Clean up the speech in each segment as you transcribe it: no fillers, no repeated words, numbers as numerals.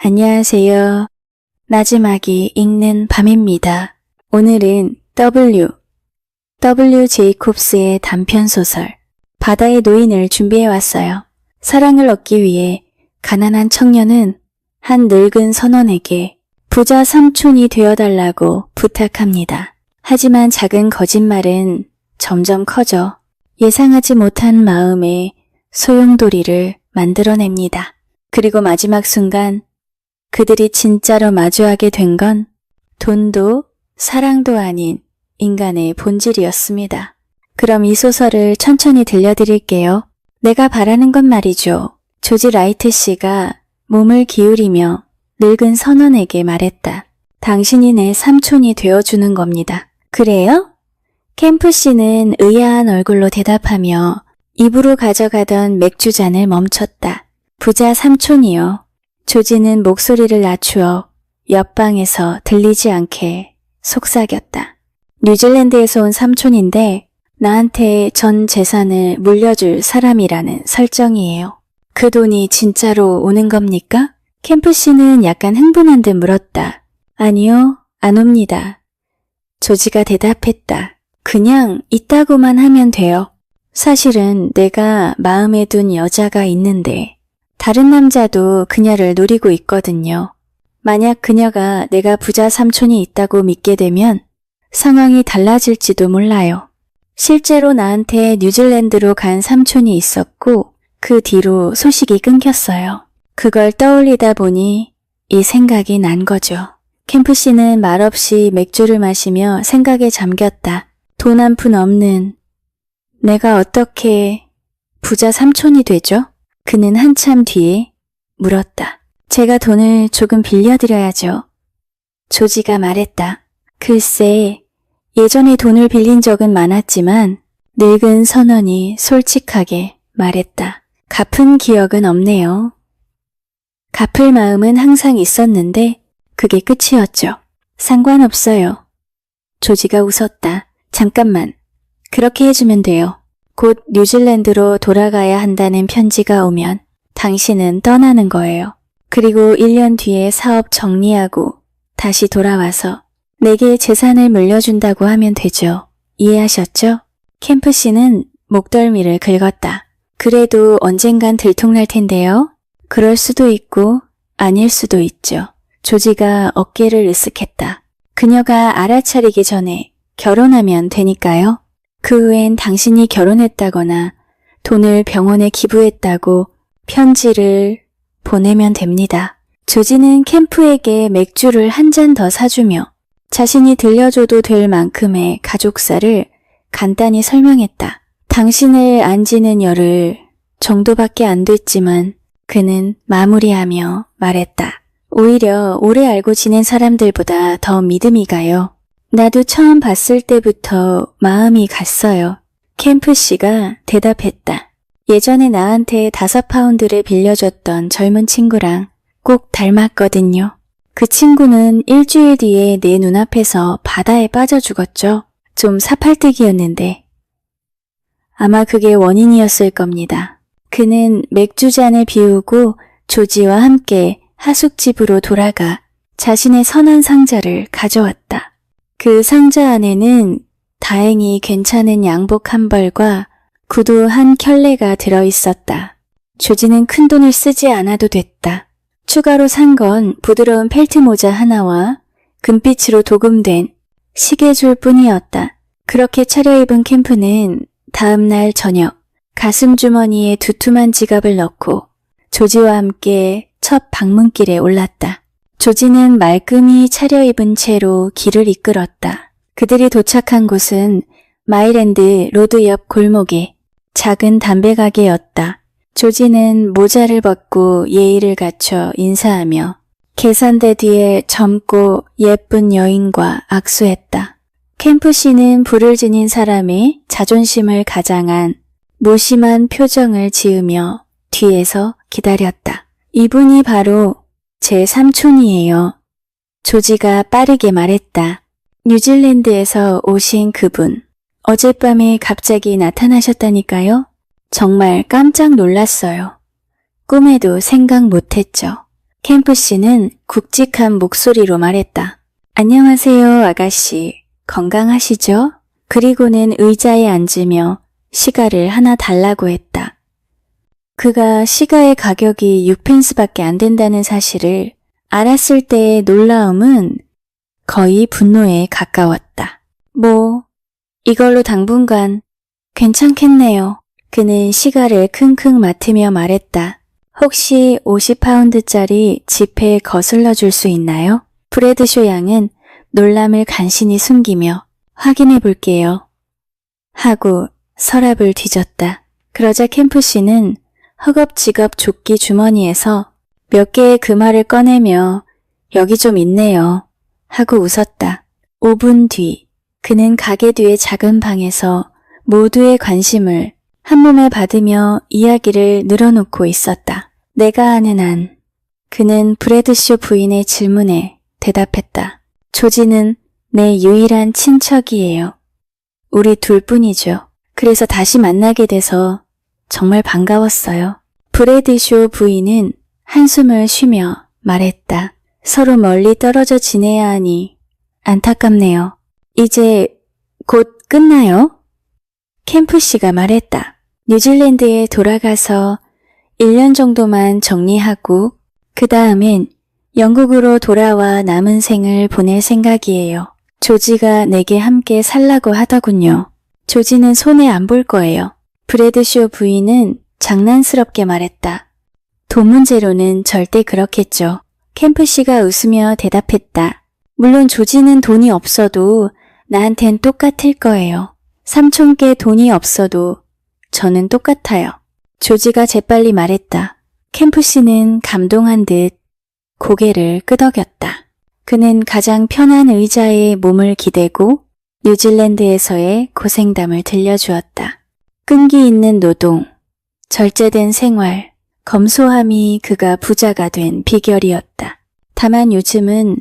안녕하세요. 나지막이 읽는 밤입니다. 오늘은 W. 제이콥스의 단편소설 바다의 노인을 준비해왔어요. 사랑을 얻기 위해 가난한 청년은 한 늙은 선원에게 부자 삼촌이 되어달라고 부탁합니다. 하지만 작은 거짓말은 점점 커져 예상하지 못한 마음에 소용돌이를 만들어냅니다. 그리고 마지막 순간 그들이 진짜로 마주하게 된 건 돈도 사랑도 아닌 인간의 본질이었습니다. 그럼 이 소설을 천천히 들려드릴게요. 내가 바라는 건 말이죠. 조지 라이트 씨가 몸을 기울이며 늙은 선원에게 말했다. 당신이 내 삼촌이 되어주는 겁니다. 그래요? 캠프 씨는 의아한 얼굴로 대답하며 입으로 가져가던 맥주잔을 멈췄다. 부자 삼촌이요. 조지는 목소리를 낮추어 옆방에서 들리지 않게 속삭였다. 뉴질랜드에서 온 삼촌인데 나한테 전 재산을 물려줄 사람이라는 설정이에요. 그 돈이 진짜로 오는 겁니까? 캠프 씨는 약간 흥분한 듯 물었다. 아니요, 안 옵니다. 조지가 대답했다. 그냥 있다고만 하면 돼요. 사실은 내가 마음에 둔 여자가 있는데 다른 남자도 그녀를 노리고 있거든요. 만약 그녀가 내가 부자 삼촌이 있다고 믿게 되면 상황이 달라질지도 몰라요. 실제로 나한테 뉴질랜드로 간 삼촌이 있었고 그 뒤로 소식이 끊겼어요. 그걸 떠올리다 보니 이 생각이 난 거죠. 캠프 씨는 말없이 맥주를 마시며 생각에 잠겼다. 돈 한 푼 없는 내가 어떻게 부자 삼촌이 되죠? 그는 한참 뒤에 물었다. 제가 돈을 조금 빌려드려야죠. 조지가 말했다. 글쎄, 예전에 돈을 빌린 적은 많았지만 늙은 선원이 솔직하게 말했다. 갚은 기억은 없네요. 갚을 마음은 항상 있었는데 그게 끝이었죠. 상관없어요. 조지가 웃었다. 잠깐만. 그렇게 해주면 돼요. 곧 뉴질랜드로 돌아가야 한다는 편지가 오면 당신은 떠나는 거예요. 그리고 1년 뒤에 사업 정리하고 다시 돌아와서 내게 재산을 물려준다고 하면 되죠. 이해하셨죠? 캠프 씨는 목덜미를 긁었다. 그래도 언젠간 들통날 텐데요. 그럴 수도 있고 아닐 수도 있죠. 조지가 어깨를 으쓱했다. 그녀가 알아차리기 전에 결혼하면 되니까요. 그 후엔 당신이 결혼했다거나 돈을 병원에 기부했다고 편지를 보내면 됩니다. 조지는 캠프에게 맥주를 한 잔 더 사주며 자신이 들려줘도 될 만큼의 가족사를 간단히 설명했다. 당신을 안 지는 열흘 정도밖에 안 됐지만 그는 마무리하며 말했다. 오히려 오래 알고 지낸 사람들보다 더 믿음이 가요. 나도 처음 봤을 때부터 마음이 갔어요. 캠프 씨가 대답했다. 예전에 나한테 5파운드를 빌려줬던 젊은 친구랑 꼭 닮았거든요. 그 친구는 일주일 뒤에 내 눈앞에서 바다에 빠져 죽었죠. 좀 사팔뜨기였는데. 아마 그게 원인이었을 겁니다. 그는 맥주잔을 비우고 조지와 함께 하숙집으로 돌아가 자신의 선한 상자를 가져왔다. 그 상자 안에는 다행히 괜찮은 양복 한 벌과 구두 한 켤레가 들어있었다. 조지는 큰돈을 쓰지 않아도 됐다. 추가로 산 건 부드러운 펠트 모자 하나와 금빛으로 도금된 시계줄 뿐이었다. 그렇게 차려입은 캠프는 다음날 저녁 가슴 주머니에 두툼한 지갑을 넣고 조지와 함께 첫 방문길에 올랐다. 조지는 말끔히 차려입은 채로 길을 이끌었다. 그들이 도착한 곳은 마일랜드 로드 옆 골목의 작은 담배 가게였다. 조지는 모자를 벗고 예의를 갖춰 인사하며 계산대 뒤에 젊고 예쁜 여인과 악수했다. 캠프 씨는 불을 지닌 사람의 자존심을 가장한 무심한 표정을 지으며 뒤에서 기다렸다. 이분이 바로 제 삼촌이에요. 조지가 빠르게 말했다. 뉴질랜드에서 오신 그분. 어젯밤에 갑자기 나타나셨다니까요. 정말 깜짝 놀랐어요. 꿈에도 생각 못했죠. 캠프 씨는 굵직한 목소리로 말했다. 안녕하세요, 아가씨. 건강하시죠? 그리고는 의자에 앉으며 시가를 하나 달라고 했다. 그가 시가의 가격이 6펜스밖에 안 된다는 사실을 알았을 때의 놀라움은 거의 분노에 가까웠다. 이걸로 당분간 괜찮겠네요. 그는 시가를 킁킁 맡으며 말했다. 혹시 50파운드짜리 지폐 거슬러 줄 수 있나요? 브래드쇼 양은 놀람을 간신히 숨기며 확인해 볼게요. 하고 서랍을 뒤졌다. 그러자 캠프 씨는 허겁지겁 조끼 주머니에서 몇 개의 금화를 꺼내며 여기 좀 있네요. 하고 웃었다. 5분 뒤 그는 가게 뒤의 작은 방에서 모두의 관심을 한몸에 받으며 이야기를 늘어놓고 있었다. 내가 아는 한 그는 브래드쇼 부인의 질문에 대답했다. 조지는 내 유일한 친척이에요. 우리 둘뿐이죠. 그래서 다시 만나게 돼서 정말 반가웠어요. 브래드쇼 부인은 한숨을 쉬며 말했다. 서로 멀리 떨어져 지내야 하니 안타깝네요. 이제 곧 끝나요? 캠프 씨가 말했다. 뉴질랜드에 돌아가서 1년 정도만 정리하고 그 다음엔 영국으로 돌아와 남은 생을 보낼 생각이에요. 조지가 내게 함께 살라고 하더군요. 조지는 손에 안 볼 거예요. 브래드쇼 부인은 장난스럽게 말했다. 돈 문제로는 절대 그렇겠죠. 캠프 씨가 웃으며 대답했다. 물론 조지는 돈이 없어도 나한텐 똑같을 거예요. 삼촌께 돈이 없어도 저는 똑같아요. 조지가 재빨리 말했다. 캠프 씨는 감동한 듯 고개를 끄덕였다. 그는 가장 편한 의자에 몸을 기대고 뉴질랜드에서의 고생담을 들려주었다. 끈기 있는 노동, 절제된 생활, 검소함이 그가 부자가 된 비결이었다. 다만 요즘은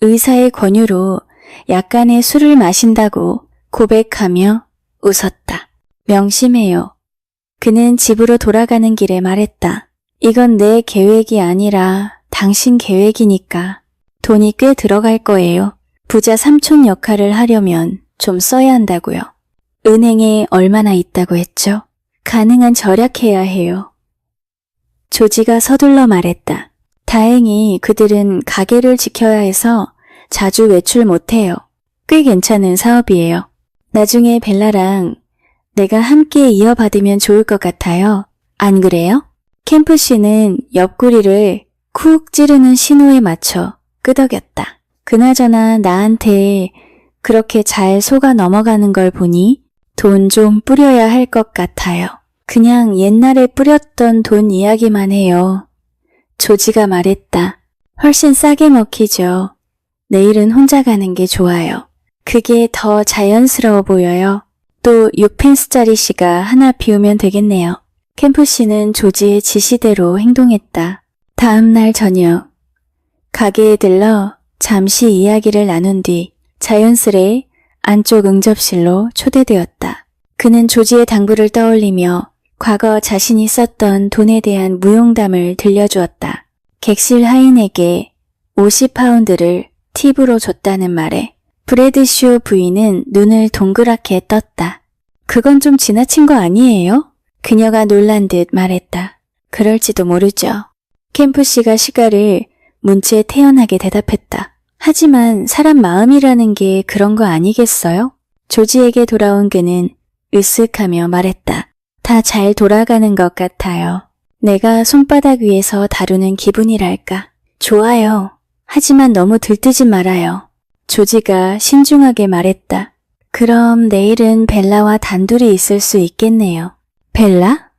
의사의 권유로 약간의 술을 마신다고 고백하며 웃었다. 명심해요. 그는 집으로 돌아가는 길에 말했다. 이건 내 계획이 아니라 당신 계획이니까 돈이 꽤 들어갈 거예요. 부자 삼촌 역할을 하려면 좀 써야 한다고요. 은행에 얼마나 있다고 했죠? 가능한 절약해야 해요. 조지가 서둘러 말했다. 다행히 그들은 가게를 지켜야 해서 자주 외출 못해요. 꽤 괜찮은 사업이에요. 나중에 벨라랑 내가 함께 이어받으면 좋을 것 같아요. 안 그래요? 캠프 씨는 옆구리를 쿡 찌르는 신호에 맞춰 끄덕였다. 그나저나 나한테 그렇게 잘 속아 넘어가는 걸 보니 돈 좀 뿌려야 할 것 같아요. 그냥 옛날에 뿌렸던 돈 이야기만 해요. 조지가 말했다. 훨씬 싸게 먹히죠. 내일은 혼자 가는 게 좋아요. 그게 더 자연스러워 보여요. 또 6펜스짜리 시가 하나 비우면 되겠네요. 캠프 씨는 조지의 지시대로 행동했다. 다음 날 저녁, 가게에 들러 잠시 이야기를 나눈 뒤 자연스레 안쪽 응접실로 초대되었다. 그는 조지의 당부를 떠올리며 과거 자신이 썼던 돈에 대한 무용담을 들려주었다. 객실 하인에게 50파운드를 팁으로 줬다는 말에 브래드쇼 부인은 눈을 동그랗게 떴다. 그건 좀 지나친 거 아니에요? 그녀가 놀란 듯 말했다. 그럴지도 모르죠. 캠프 씨가 시가를 문채 태연하게 대답했다. 하지만 사람 마음이라는 게 그런 거 아니겠어요? 조지에게 돌아온 그는 으쓱하며 말했다. 다 잘 돌아가는 것 같아요. 내가 손바닥 위에서 다루는 기분이랄까. 좋아요. 하지만 너무 들뜨지 말아요. 조지가 신중하게 말했다. 그럼 내일은 벨라와 단둘이 있을 수 있겠네요. 벨라?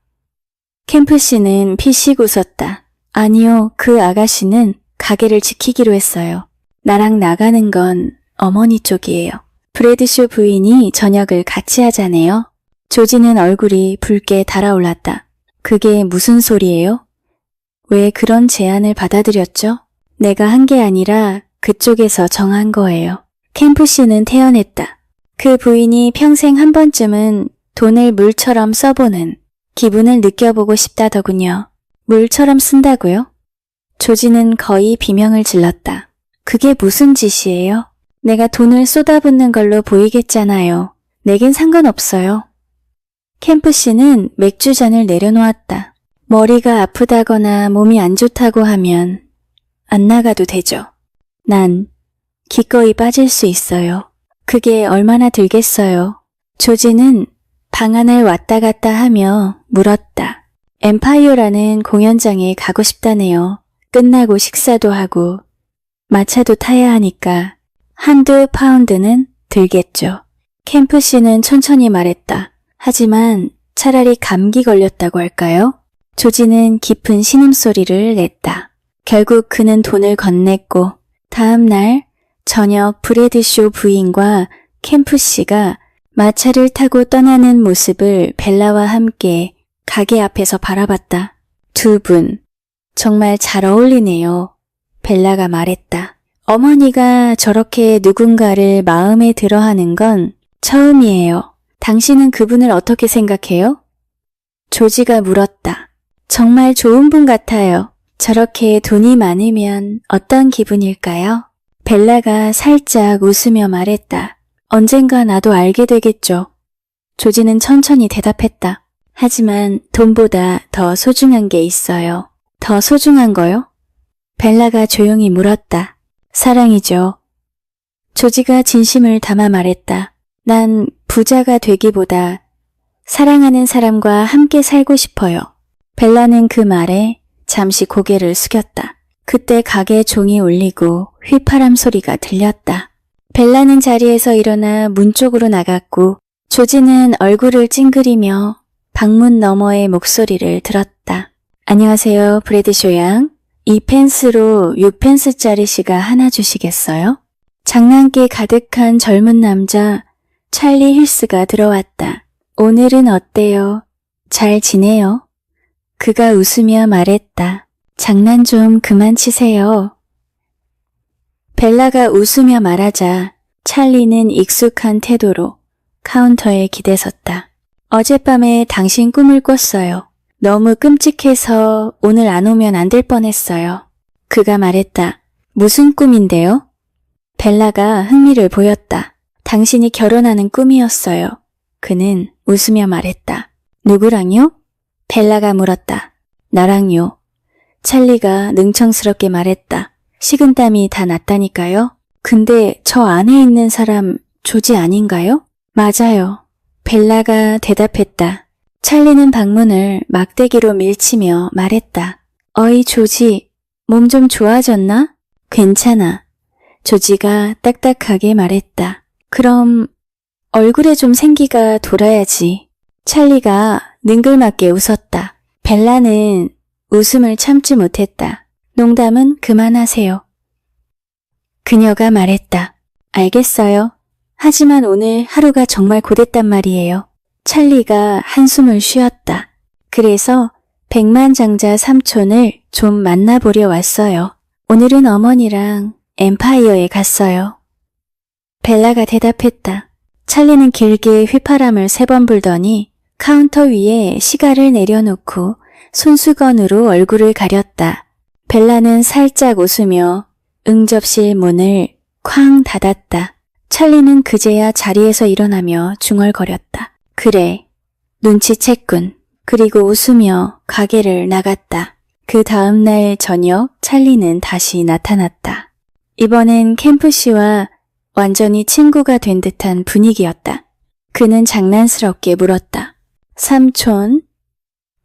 캠프 씨는 피식 웃었다. 아니요, 그 아가씨는 가게를 지키기로 했어요. 나랑 나가는 건 어머니 쪽이에요. 브래드쇼 부인이 저녁을 같이 하자네요. 조지는 얼굴이 붉게 달아올랐다. 그게 무슨 소리예요? 왜 그런 제안을 받아들였죠? 내가 한 게 아니라 그쪽에서 정한 거예요. 캠프 씨는 태연했다. 그 부인이 평생 한 번쯤은 돈을 물처럼 써보는 기분을 느껴보고 싶다더군요. 물처럼 쓴다고요? 조지는 거의 비명을 질렀다. 그게 무슨 짓이에요? 내가 돈을 쏟아붓는 걸로 보이겠잖아요. 내겐 상관없어요. 캠프 씨는 맥주잔을 내려놓았다. 머리가 아프다거나 몸이 안 좋다고 하면 안 나가도 되죠. 난 기꺼이 빠질 수 있어요. 그게 얼마나 들겠어요. 조지는 방 안을 왔다 갔다 하며 물었다. 엠파이어라는 공연장에 가고 싶다네요. 끝나고 식사도 하고 마차도 타야 하니까 한두 파운드는 들겠죠. 캠프 씨는 천천히 말했다. 하지만 차라리 감기 걸렸다고 할까요? 조지는 깊은 신음소리를 냈다. 결국 그는 돈을 건넸고 다음 날 저녁 브래드쇼 부인과 캠프 씨가 마차를 타고 떠나는 모습을 벨라와 함께 가게 앞에서 바라봤다. 두 분 정말 잘 어울리네요. 벨라가 말했다. 어머니가 저렇게 누군가를 마음에 들어하는 건 처음이에요. 당신은 그분을 어떻게 생각해요? 조지가 물었다. 정말 좋은 분 같아요. 저렇게 돈이 많으면 어떤 기분일까요? 벨라가 살짝 웃으며 말했다. 언젠가 나도 알게 되겠죠. 조지는 천천히 대답했다. 하지만 돈보다 더 소중한 게 있어요. 더 소중한 거요? 벨라가 조용히 물었다. 사랑이죠. 조지가 진심을 담아 말했다. 난 부자가 되기보다 사랑하는 사람과 함께 살고 싶어요. 벨라는 그 말에 잠시 고개를 숙였다. 그때 가게 종이 울리고 휘파람 소리가 들렸다. 벨라는 자리에서 일어나 문 쪽으로 나갔고 조지는 얼굴을 찡그리며 방문 너머의 목소리를 들었다. 안녕하세요, 브래드쇼 양. 2펜스로 6펜스짜리 하나 주시겠어요? 장난기 가득한 젊은 남자 찰리 힐스가 들어왔다. 오늘은 어때요? 잘 지내요? 그가 웃으며 말했다. 장난 좀 그만 치세요. 벨라가 웃으며 말하자 찰리는 익숙한 태도로 카운터에 기대섰다. 어젯밤에 당신 꿈을 꿨어요. 너무 끔찍해서 오늘 안 오면 안 될 뻔했어요. 그가 말했다. 무슨 꿈인데요? 벨라가 흥미를 보였다. 당신이 결혼하는 꿈이었어요. 그는 웃으며 말했다. 누구랑요? 벨라가 물었다. 나랑요. 찰리가 능청스럽게 말했다. 식은땀이 다 났다니까요. 근데 저 안에 있는 사람 조지 아닌가요? 맞아요. 벨라가 대답했다. 찰리는 방문을 막대기로 밀치며 말했다. 어이 조지, 몸 좀 좋아졌나? 괜찮아. 조지가 딱딱하게 말했다. 그럼 얼굴에 좀 생기가 돌아야지. 찰리가 능글맞게 웃었다. 벨라는 웃음을 참지 못했다. 농담은 그만하세요. 그녀가 말했다. 알겠어요. 하지만 오늘 하루가 정말 고됐단 말이에요. 찰리가 한숨을 쉬었다. 그래서 백만장자 삼촌을 좀 만나보려 왔어요. 오늘은 어머니랑 엠파이어에 갔어요. 벨라가 대답했다. 찰리는 길게 휘파람을 3번 불더니 카운터 위에 시가를 내려놓고 손수건으로 얼굴을 가렸다. 벨라는 살짝 웃으며 응접실 문을 쾅 닫았다. 찰리는 그제야 자리에서 일어나며 중얼거렸다. 그래, 눈치챘군. 그리고 웃으며 가게를 나갔다. 그 다음 날 저녁 찰리는 다시 나타났다. 이번엔 캠프 씨와 완전히 친구가 된 듯한 분위기였다. 그는 장난스럽게 물었다. 삼촌,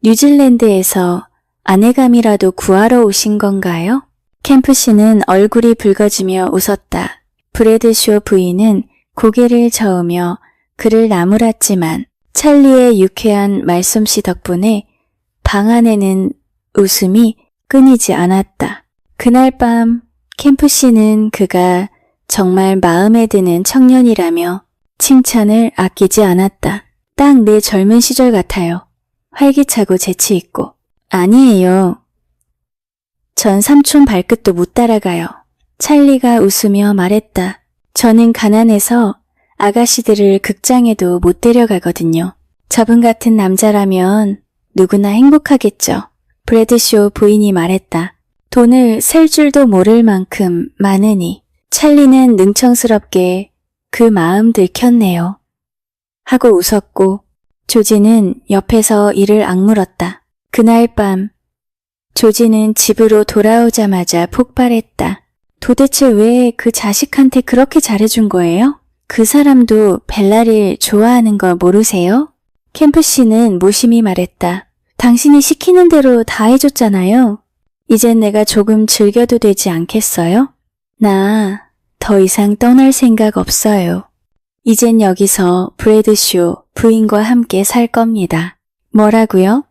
뉴질랜드에서 아내감이라도 구하러 오신 건가요? 캠프 씨는 얼굴이 붉어지며 웃었다. 브래드쇼 부인은 고개를 저으며 그를 나무랐지만 찰리의 유쾌한 말솜씨 덕분에 방 안에는 웃음이 끊이지 않았다. 그날 밤 캠프 씨는 그가 정말 마음에 드는 청년이라며 칭찬을 아끼지 않았다. 딱 내 젊은 시절 같아요. 활기차고 재치있고. 아니에요. 전 삼촌 발끝도 못 따라가요. 찰리가 웃으며 말했다. 저는 가난해서 아가씨들을 극장에도 못 데려가거든요. 저분 같은 남자라면 누구나 행복하겠죠. 브래드쇼 부인이 말했다. 돈을 셀 줄도 모를 만큼 많으니 찰리는 능청스럽게 그 마음 들켰네요. 하고 웃었고 조지는 옆에서 이를 악물었다. 그날 밤 조지는 집으로 돌아오자마자 폭발했다. 도대체 왜 그 자식한테 그렇게 잘해준 거예요? 그 사람도 벨라를 좋아하는 거 모르세요? 캠프 씨는 무심히 말했다. 당신이 시키는 대로 다 해줬잖아요. 이젠 내가 조금 즐겨도 되지 않겠어요? 나 더 이상 떠날 생각 없어요. 이젠 여기서 브래드쇼 부인과 함께 살 겁니다. 뭐라고요?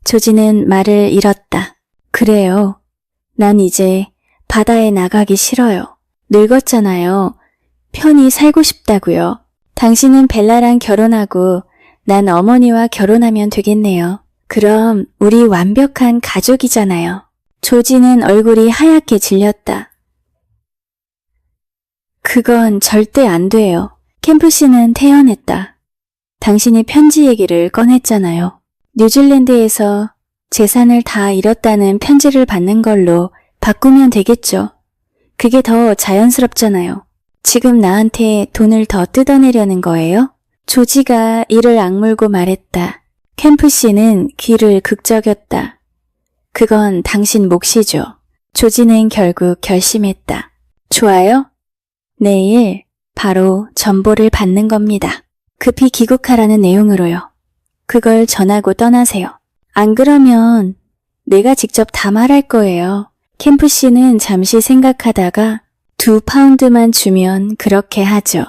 조지는 말을 잃었다. 그래요. 난 이제 바다에 나가기 싫어요. 늙었잖아요. 편히 살고 싶다고요. 당신은 벨라랑 결혼하고 난 어머니와 결혼하면 되겠네요. 그럼 우리 완벽한 가족이잖아요. 조지는 얼굴이 하얗게 질렸다. 그건 절대 안 돼요. 캠프 씨는 태연했다. 당신이 편지 얘기를 꺼냈잖아요. 뉴질랜드에서 재산을 다 잃었다는 편지를 받는 걸로 바꾸면 되겠죠. 그게 더 자연스럽잖아요. 지금 나한테 돈을 더 뜯어내려는 거예요? 조지가 이를 악물고 말했다. 캠프 씨는 귀를 극적였다. 그건 당신 몫이죠. 조지는 결국 결심했다. 좋아요? 내일 바로 전보를 받는 겁니다. 급히 귀국하라는 내용으로요. 그걸 전하고 떠나세요. 안 그러면 내가 직접 다 말할 거예요. 캠프 씨는 잠시 생각하다가 2파운드만 주면 그렇게 하죠.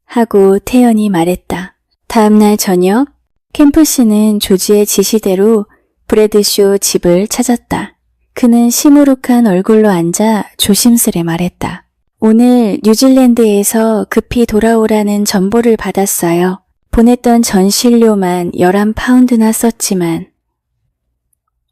하고 태연이 말했다. 다음날 저녁 캠프 씨는 조지의 지시대로 브래드쇼 집을 찾았다. 그는 시무룩한 얼굴로 앉아 조심스레 말했다. 오늘 뉴질랜드에서 급히 돌아오라는 전보를 받았어요. 보냈던 전실료만 11파운드나 썼지만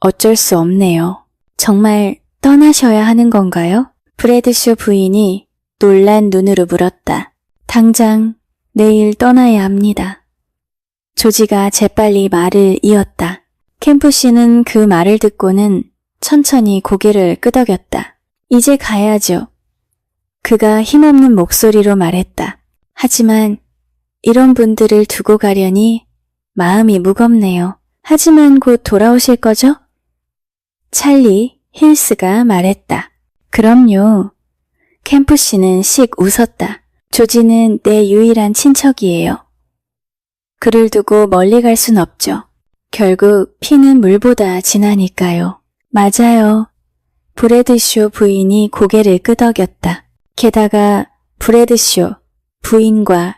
어쩔 수 없네요. 정말 떠나셔야 하는 건가요? 브래드쇼 부인이 놀란 눈으로 물었다. 당장 내일 떠나야 합니다. 조지가 재빨리 말을 이었다. 캠프 씨는 그 말을 듣고는 천천히 고개를 끄덕였다. 이제 가야죠. 그가 힘없는 목소리로 말했다. 하지만 이런 분들을 두고 가려니 마음이 무겁네요. 하지만 곧 돌아오실 거죠? 찰리 힐스가 말했다. 그럼요. 캠프 씨는 씩 웃었다. 조지는 내 유일한 친척이에요. 그를 두고 멀리 갈 순 없죠. 결국 피는 물보다 진하니까요. 맞아요. 브래드쇼 부인이 고개를 끄덕였다. 게다가 브래드쇼 부인과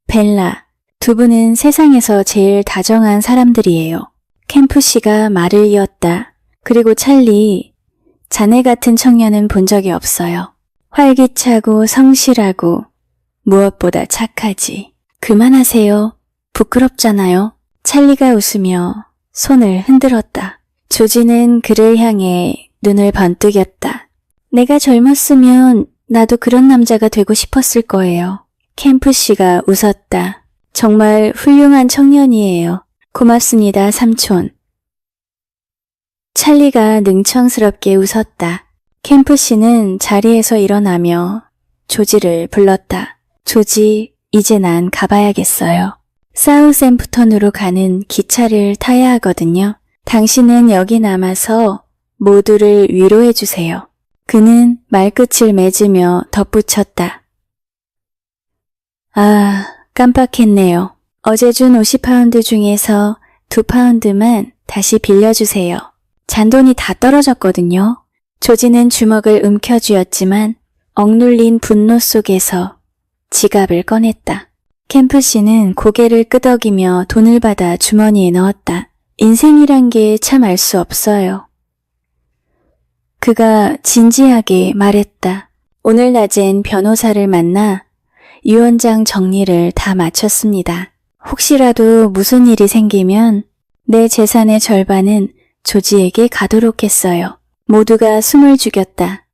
벨라 두 분은 세상에서 제일 다정한 사람들이에요. 캠프 씨가 말을 이었다. 그리고 찰리, 자네 같은 청년은 본 적이 없어요. 활기차고 성실하고 무엇보다 착하지. 그만하세요. 부끄럽잖아요. 찰리가 웃으며 손을 흔들었다. 조지는 그를 향해 눈을 번뜩였다. 내가 젊었으면 나도 그런 남자가 되고 싶었을 거예요. 캠프 씨가 웃었다. 정말 훌륭한 청년이에요. 고맙습니다, 삼촌. 찰리가 능청스럽게 웃었다. 캠프 씨는 자리에서 일어나며 조지를 불렀다. 조지, 이제 난 가봐야겠어요. 사우샘프턴으로 가는 기차를 타야 하거든요. 당신은 여기 남아서 모두를 위로해 주세요. 그는 말끝을 맺으며 덧붙였다. 아, 깜빡했네요. 어제 준 50파운드 중에서 2파운드만 다시 빌려주세요. 잔돈이 다 떨어졌거든요. 조지는 주먹을 움켜쥐었지만 억눌린 분노 속에서 지갑을 꺼냈다. 캠프 씨는 고개를 끄덕이며 돈을 받아 주머니에 넣었다. 인생이란 게 참 알 수 없어요. 그가 진지하게 말했다. 오늘 낮엔 변호사를 만나 유언장 정리를 다 마쳤습니다. 혹시라도 무슨 일이 생기면 내 재산의 절반은 조지에게 가도록 했어요. 모두가 숨을 죽였다.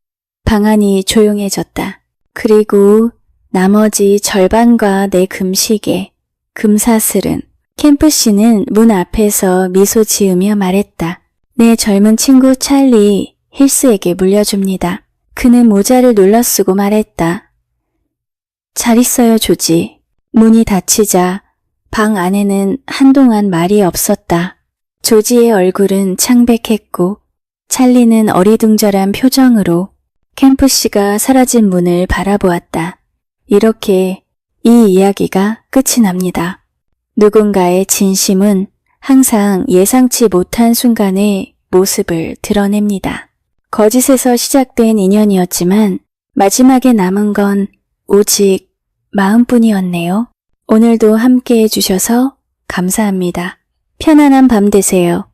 방안이 조용해졌다. 그리고 나머지 절반과 내 금시계, 금사슬은 캠프 씨는 문 앞에서 미소 지으며 말했다. 내 젊은 친구 찰리 힐스에게 물려줍니다. 그는 모자를 눌러 쓰고 말했다. 잘 있어요, 조지. 문이 닫히자 방 안에는 한동안 말이 없었다. 조지의 얼굴은 창백했고 찰리는 어리둥절한 표정으로 캠프씨가 사라진 문을 바라보았다. 이렇게 이 이야기가 끝이 납니다. 누군가의 진심은 항상 예상치 못한 순간에 모습을 드러냅니다. 거짓에서 시작된 인연이었지만 마지막에 남은 건 오직 마음뿐이었네요. 오늘도 함께 해주셔서 감사합니다. 편안한 밤 되세요.